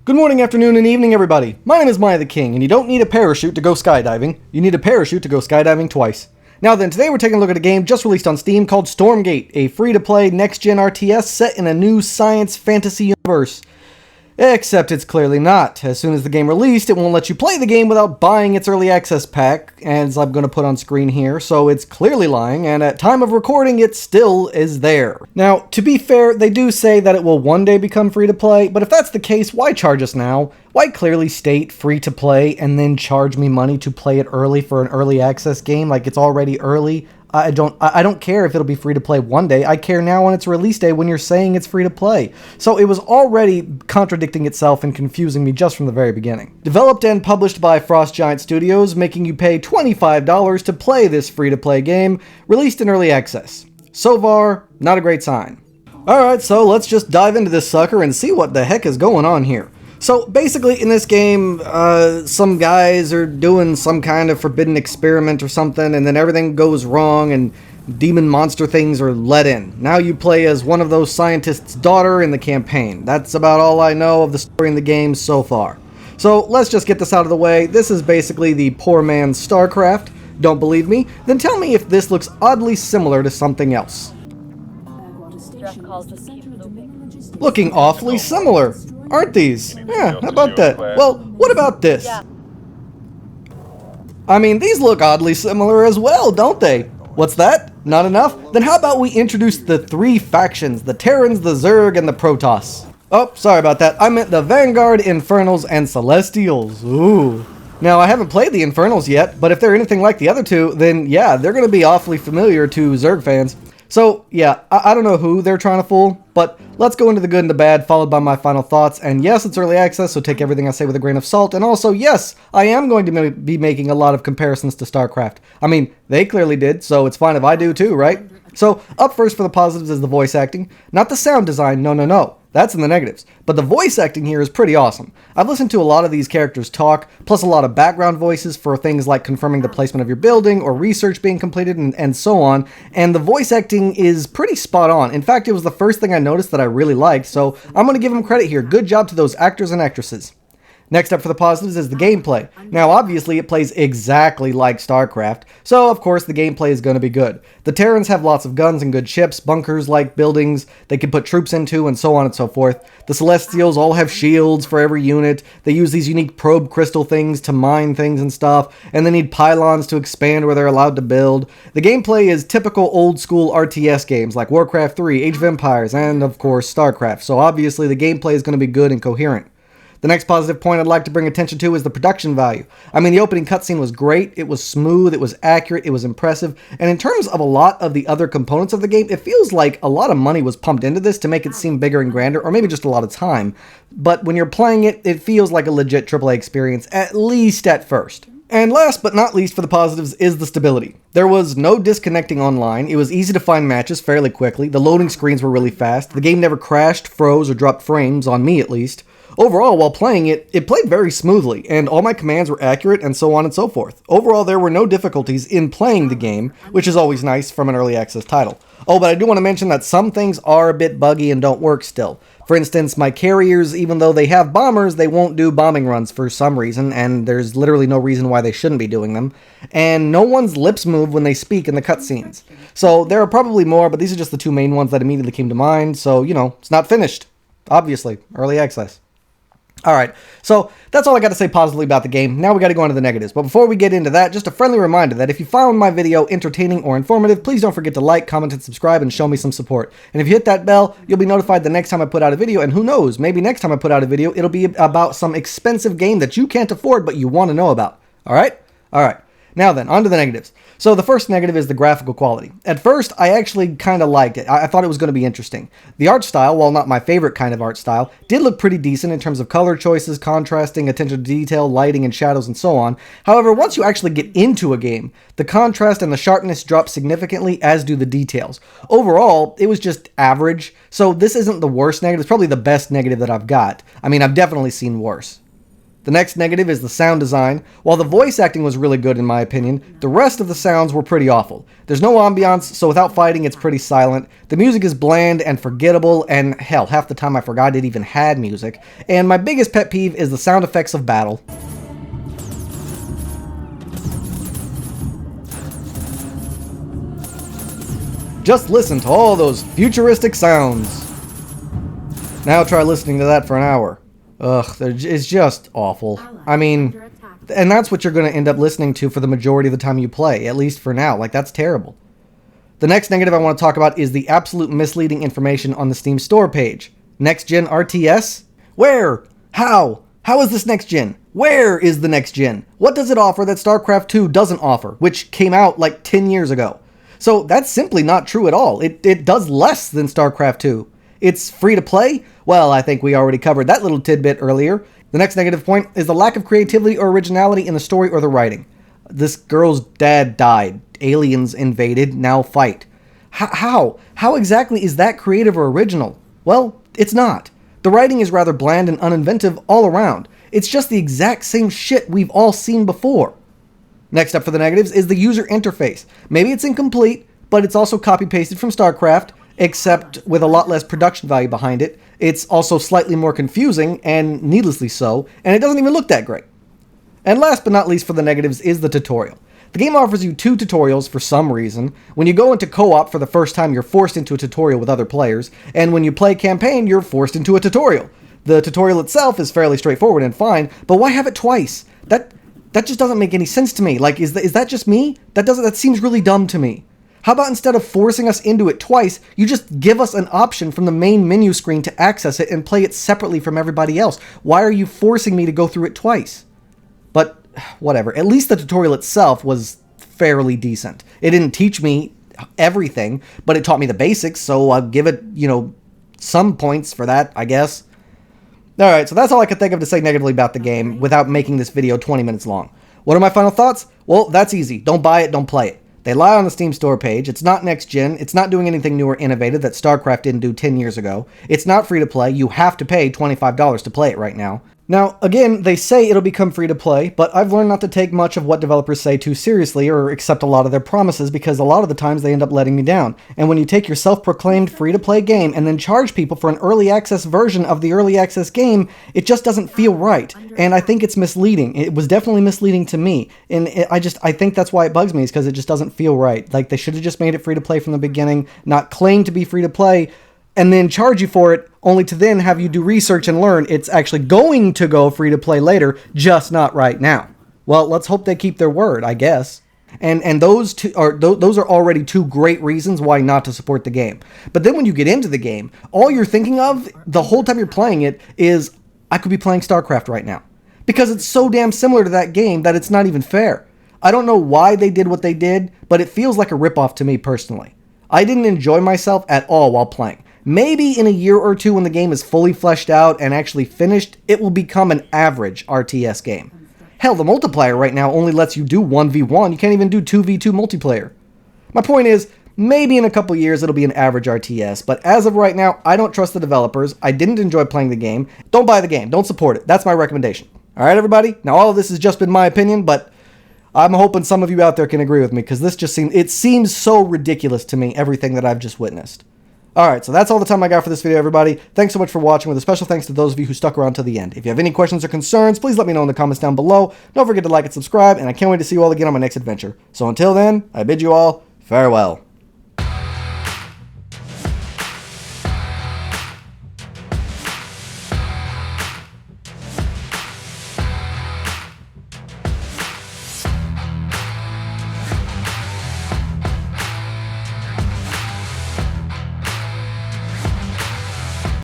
Good morning, afternoon, and evening, everybody. My name is MiAh the King, and you don't need a parachute to go skydiving. You need a parachute to go skydiving twice. Now then, today we're taking a look at a game just released on Steam called Stormgate, a free-to-play Next Gen RTS set in a new science fantasy universe. Except it's clearly not. As soon as the game released, it won't let you play the game without buying its early access pack, as I'm going to put on screen here, so it's clearly lying, and at time of recording, it still is there. Now, to be fair, they do say that it will one day become free to play, but if that's the case, why charge us now? Why clearly state free to play and then charge me money to play it early for an early access game like it's already early? I don't care if it'll be free to play one day. I care now on its release day when you're saying it's free to play. So it was already contradicting itself and confusing me just from the very beginning. Developed and published by Frost Giant Studios, making you pay $25 to play this free to play game, released in early access. So far, not a great sign. Alright, so let's just dive into this sucker and see what the heck is going on here. So basically in this game, some guys are doing some kind of forbidden experiment or something, and then everything goes wrong and demon monster things are let in. Now you play as one of those scientists' daughter in the campaign. That's about all I know of the story in the game so far. So let's just get this out of the way. This is basically the poor man's Starcraft. Don't believe me? Then tell me if this looks oddly similar to something else. Looking awfully similar. Aren't these? Yeah, how about that? Well, what about this? I mean, these look oddly similar as well, don't they? What's that? Not enough? Then how about we introduce the three factions, the Terrans, the Zerg, and the Protoss? Oh, sorry about that. I meant the Vanguard, Infernals, and Celestials. Ooh. Now, I haven't played the Infernals yet, but if they're anything like the other two, then yeah, they're going to be awfully familiar to Zerg fans. So, yeah, I don't know who they're trying to fool, but let's go into the good and the bad, followed by my final thoughts. And yes, it's early access, so take everything I say with a grain of salt. And also, yes, I am going to be making a lot of comparisons to Starcraft. I mean, they clearly did, so it's fine if I do too, right? So, up first for the positives is the voice acting. Not the sound design, no. That's in the negatives. But the voice acting here is pretty awesome. I've listened to a lot of these characters talk, plus a lot of background voices for things like confirming the placement of your building or research being completed and so on. And the voice acting is pretty spot on. In fact, it was the first thing I noticed that I really liked, so I'm going to give them credit here. Good job to those actors and actresses. Next up for the positives is the gameplay. Now, obviously, it plays exactly like StarCraft, so of course the gameplay is going to be good. The Terrans have lots of guns and good ships, bunkers-like buildings they can put troops into, and so on and so forth. The Celestials all have shields for every unit. They use these unique probe crystal things to mine things and stuff, and they need pylons to expand where they're allowed to build. The gameplay is typical old-school RTS games like Warcraft 3, Age of Empires, and of course StarCraft, so obviously the gameplay is going to be good and coherent. The next positive point I'd like to bring attention to is the production value. I mean, the opening cutscene was great, it was smooth, it was accurate, it was impressive, and in terms of a lot of the other components of the game, it feels like a lot of money was pumped into this to make it seem bigger and grander, or maybe just a lot of time. But when you're playing it, it feels like a legit AAA experience, at least at first. And last but not least for the positives is the stability. There was no disconnecting online, it was easy to find matches fairly quickly, the loading screens were really fast, the game never crashed, froze, or dropped frames, on me at least. Overall, while playing it, it played very smoothly, and all my commands were accurate and so on and so forth. Overall, there were no difficulties in playing the game, which is always nice from an early access title. Oh, but I do want to mention that some things are a bit buggy and don't work still. For instance, my carriers, even though they have bombers, they won't do bombing runs for some reason, and there's literally no reason why they shouldn't be doing them. And no one's lips move when they speak in the cutscenes. So there are probably more, but these are just the two main ones that immediately came to mind, so, you know, it's not finished. Obviously, early access. Alright, so that's all I got to say positively about the game. Now we got to go on to the negatives. But before we get into that, just a friendly reminder that if you found my video entertaining or informative, please don't forget to like, comment, and subscribe and show me some support. And if you hit that bell, you'll be notified the next time I put out a video. And who knows, maybe next time I put out a video, it'll be about some expensive game that you can't afford but you want to know about. Alright? Alright. Now then, on to the negatives. So the first negative is the graphical quality. At first, I actually kind of liked it. I thought it was going to be interesting. The art style, while not my favorite kind of art style, did look pretty decent in terms of color choices, contrasting, attention to detail, lighting, and shadows, and so on. However, once you actually get into a game, the contrast and the sharpness drop significantly, as do the details. Overall, it was just average, so this isn't the worst negative. It's probably the best negative that I've got. I mean, I've definitely seen worse. The next negative is the sound design. While the voice acting was really good in my opinion, the rest of the sounds were pretty awful. There's no ambiance, so without fighting it's pretty silent. The music is bland and forgettable, and hell, half the time I forgot it even had music. And my biggest pet peeve is the sound effects of battle. Just listen to all those futuristic sounds. Now try listening to that for an hour. Ugh, it's just awful. I mean, and that's what you're going to end up listening to for the majority of the time you play, at least for now. Like, that's terrible. The next negative I want to talk about is the absolute misleading information on the Steam store page. Next Gen RTS? Where? How? How is this next gen? Where is the next gen? What does it offer that Starcraft 2 doesn't offer, which came out like 10 years ago? So that's simply not true at all. It does less than Starcraft 2. It's free to play? Well, I think we already covered that little tidbit earlier. The next negative point is the lack of creativity or originality in the story or the writing. This girl's dad died. Aliens invaded. Now fight. How? How exactly is that creative or original? Well, it's not. The writing is rather bland and uninventive all around. It's just the exact same shit we've all seen before. Next up for the negatives is the user interface. Maybe it's incomplete, but it's also copy-pasted from Starcraft, except with a lot less production value behind it. It's also slightly more confusing, and needlessly so, and it doesn't even look that great. And last but not least for the negatives is the tutorial. The game offers you 2 tutorials for some reason. When you go into co-op for the first time, you're forced into a tutorial with other players, and when you play campaign, you're forced into a tutorial. The tutorial itself is fairly straightforward and fine, but why have it twice? That just doesn't make any sense to me. Like, is that just me? That seems really dumb to me. How about instead of forcing us into it twice, you just give us an option from the main menu screen to access it and play it separately from everybody else? Why are you forcing me to go through it twice? But whatever. At least the tutorial itself was fairly decent. It didn't teach me everything, but it taught me the basics, so I'll give it, some points for that, I guess. Alright, so that's all I could think of to say negatively about the game without making this video 20 minutes long. What are my final thoughts? Well, that's easy. Don't buy it, don't play it. They lie on the Steam store page. It's not next gen. It's not doing anything new or innovative that StarCraft didn't do 10 years ago. It's not free to play. You have to pay $25 to play it right now. Now, again, they say it'll become free to play, but I've learned not to take much of what developers say too seriously or accept a lot of their promises because a lot of the times they end up letting me down. And when you take your self-proclaimed free-to-play game and then charge people for an early access version of the early access game, it just doesn't feel right. And I think it's misleading. It was definitely misleading to me. And I think that's why it bugs me, is because it just doesn't feel right. Like, they should have just made it free to play from the beginning, not claim to be free to play, and then charge you for it, only to then have you do research and learn it's actually going to go free to play later, just not right now. Well, let's hope they keep their word, I guess. And those are already 2 great reasons why not to support the game. But then when you get into the game, all you're thinking of the whole time you're playing it is, I could be playing StarCraft right now. Because it's so damn similar to that game that it's not even fair. I don't know why they did what they did, but it feels like a ripoff to me personally. I didn't enjoy myself at all while playing. Maybe in a year or 2 when the game is fully fleshed out and actually finished, it will become an average RTS game. Hell, the multiplayer right now only lets you do 1v1. You can't even do 2v2 multiplayer. My point is, maybe in a couple years it'll be an average RTS, but as of right now, I don't trust the developers. I didn't enjoy playing the game. Don't buy the game. Don't support it. That's my recommendation. Alright, everybody? Now, all of this has just been my opinion, but I'm hoping some of you out there can agree with me, because this just seems so ridiculous to me, everything that I've just witnessed. Alright, so that's all the time I got for this video, everybody. Thanks so much for watching, with a special thanks to those of you who stuck around to the end. If you have any questions or concerns, please let me know in the comments down below. Don't forget to like and subscribe, and I can't wait to see you all again on my next adventure. So until then, I bid you all farewell.